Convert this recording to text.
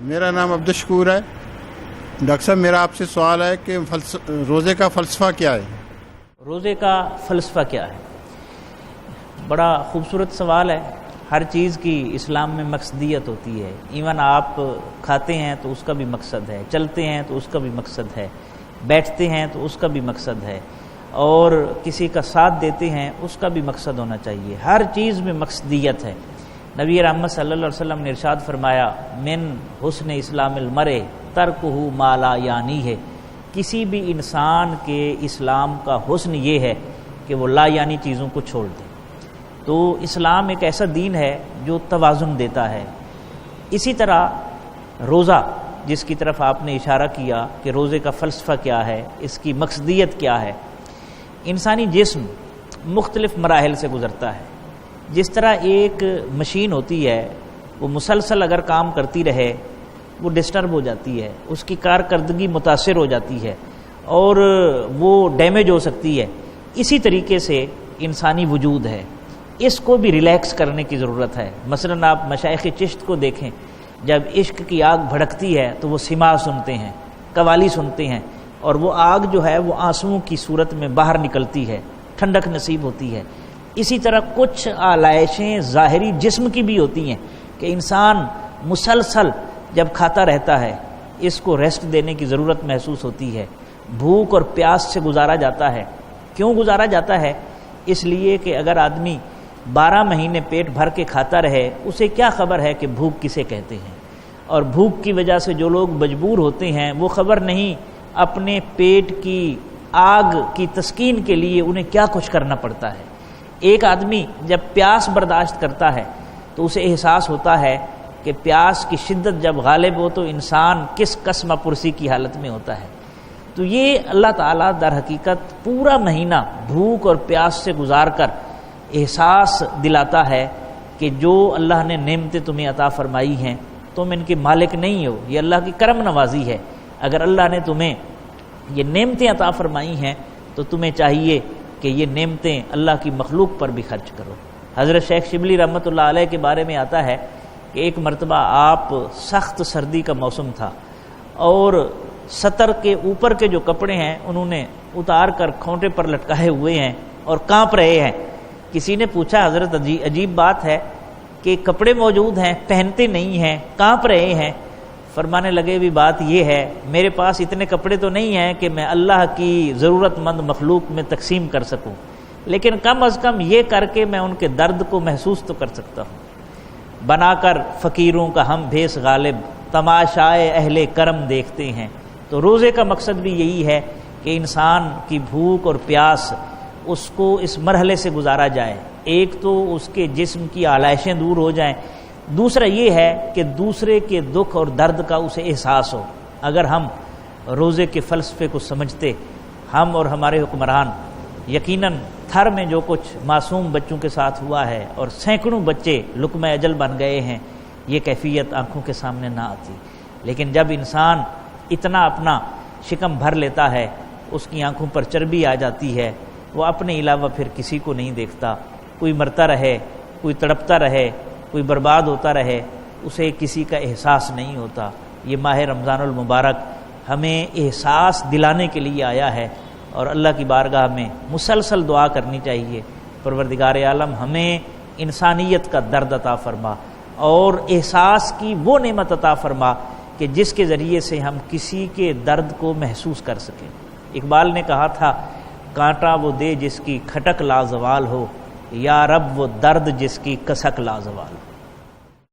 मेरा नाम अब्दुल शकूर है। डॉक्टर साहब, मेरा आपसे सवाल है कि रोज़े का फ़लसफ़ा क्या है? रोज़े का फ़लसफ़ा क्या है? बड़ा खूबसूरत सवाल है। हर चीज़ की इस्लाम में मकसदियत होती है। इवन आप खाते हैं तो उसका भी मकसद है, चलते हैं तो उसका भी मकसद है, बैठते हैं तो उसका भी मकसद है, और किसी का साथ देते हैं उसका भी मकसद होना चाहिए। हर चीज़ में मकसदियत है। नबी रहमत सल्लल्लाहु अलैहि वसल्लम ने इरशाद फरमाया, मिन हुस्न इस्लामिल मरे तर्कुहु मा ला यानी है। किसी भी इंसान के इस्लाम का हुस्न ये है कि वो ला यानी चीज़ों को छोड़ दे। तो इस्लाम एक ऐसा दीन है जो तवाज़ुन देता है। इसी तरह रोज़ा, जिसकी तरफ आपने इशारा किया कि रोज़े का फ़लसफ़ा क्या है, इसकी मकसदियत क्या है। इंसानी जिस्म मुख्तलिफ़ मराहिल से गुज़रता है। जिस तरह एक मशीन होती है, वो मुसलसल अगर काम करती रहे वो डिस्टर्ब हो जाती है, उसकी कारकर्दगी मुतासिर हो जाती है और वो डैमेज हो सकती है। इसी तरीके से इंसानी वजूद है, इसको भी रिलैक्स करने की ज़रूरत है। मसलन आप मशाइख़ चिश्त को देखें, जब इश्क की आग भड़कती है तो वो सिमा सुनते हैं, कवाली सुनते हैं, और वो आग जो है वो आंसुओं की सूरत में बाहर निकलती है, ठंडक नसीब होती है। इसी तरह कुछ आलाइशें ज़ाहिरी जिस्म की भी होती हैं कि इंसान मुसलसल जब खाता रहता है, इसको रेस्ट देने की ज़रूरत महसूस होती है। भूख और प्यास से गुजारा जाता है। क्यों गुजारा जाता है? इसलिए कि अगर आदमी 12 महीने पेट भर के खाता रहे, उसे क्या खबर है कि भूख किसे कहते हैं। और भूख की वजह से जो लोग मजबूर होते हैं, वो खबर नहीं अपने पेट की आग की तस्कीन के लिए उन्हें क्या कुछ करना पड़ता है। एक आदमी जब प्यास बर्दाश्त करता है तो उसे एहसास होता है कि प्यास की शिद्दत जब गालिब हो तो इंसान किस कसम पुरसी की हालत में होता है। तो ये अल्लाह ताला दर हकीकत पूरा महीना भूख और प्यास से गुजार कर एहसास दिलाता है कि जो अल्लाह ने नेमतें तुम्हें अता फरमाई हैं, तुम इनके मालिक नहीं हो, ये अल्लाह की करम नवाजी है। अगर अल्लाह ने तुम्हें ये नेमतें अता फरमाई हैं तो तुम्हें चाहिए कि ये नेमतें अल्लाह की मखलूक पर भी खर्च करो। हज़रत शेख शिबली रहमतुल्लाह अलैह के बारे में आता है कि एक मरतबा आप सख्त सर्दी का मौसम था और सतर के ऊपर के जो कपड़े हैं उन्होंने उतार कर खोंटे पर लटकाए हुए हैं और कांप रहे हैं। किसी ने पूछा, हज़रत अजीब बात है कि कपड़े मौजूद हैं, पहनते नहीं हैं, कांप रहे हैं। फरमाने लगे, भी बात ये है, मेरे पास इतने कपड़े तो नहीं हैं कि मैं अल्लाह की ज़रूरतमंद मखलूक में तकसीम कर सकूं, लेकिन कम अज़ कम ये करके मैं उनके दर्द को महसूस तो कर सकता हूँ। बनाकर फ़कीरों का हम भेस गालिब, तमाशाए अहले करम देखते हैं। तो रोज़े का मकसद भी यही है कि इंसान की भूख और प्यास उसको इस मरहले से गुजारा जाए। एक तो उसके जिस्म की आलाइशें दूर हो जाएं, दूसरा ये है कि दूसरे के दुख और दर्द का उसे एहसास हो। अगर हम रोज़े के फ़लसफ़े को समझते, हम और हमारे हुक्मरान, यकीनन थर में जो कुछ मासूम बच्चों के साथ हुआ है और सैकड़ों बच्चे लुक़्मा अजल बन गए हैं, ये कैफियत आँखों के सामने ना आती। लेकिन जब इंसान इतना अपना शिकम भर लेता है, उसकी आँखों पर चर्बी आ जाती है, वो अपने अलावा फिर किसी को नहीं देखता। कोई मरता रहे, कोई तड़पता रहे, कोई बर्बाद होता रहे, उसे किसी का एहसास नहीं होता। ये माह रमज़ानुल मुबारक हमें एहसास दिलाने के लिए आया है और अल्लाह की बारगाह में मुसलसल दुआ करनी चाहिए, परवरदिगार आलम हमें इंसानियत का दर्द अता फरमा और एहसास की वो नेमत अता फरमा कि जिसके ज़रिए से हम किसी के दर्द को महसूस कर सकें। इकबाल ने कहा था, कांटा वो दे जिसकी खटक लाजवाल हो, या रब वो दर्द जिसकी कसक लाजवाल हो।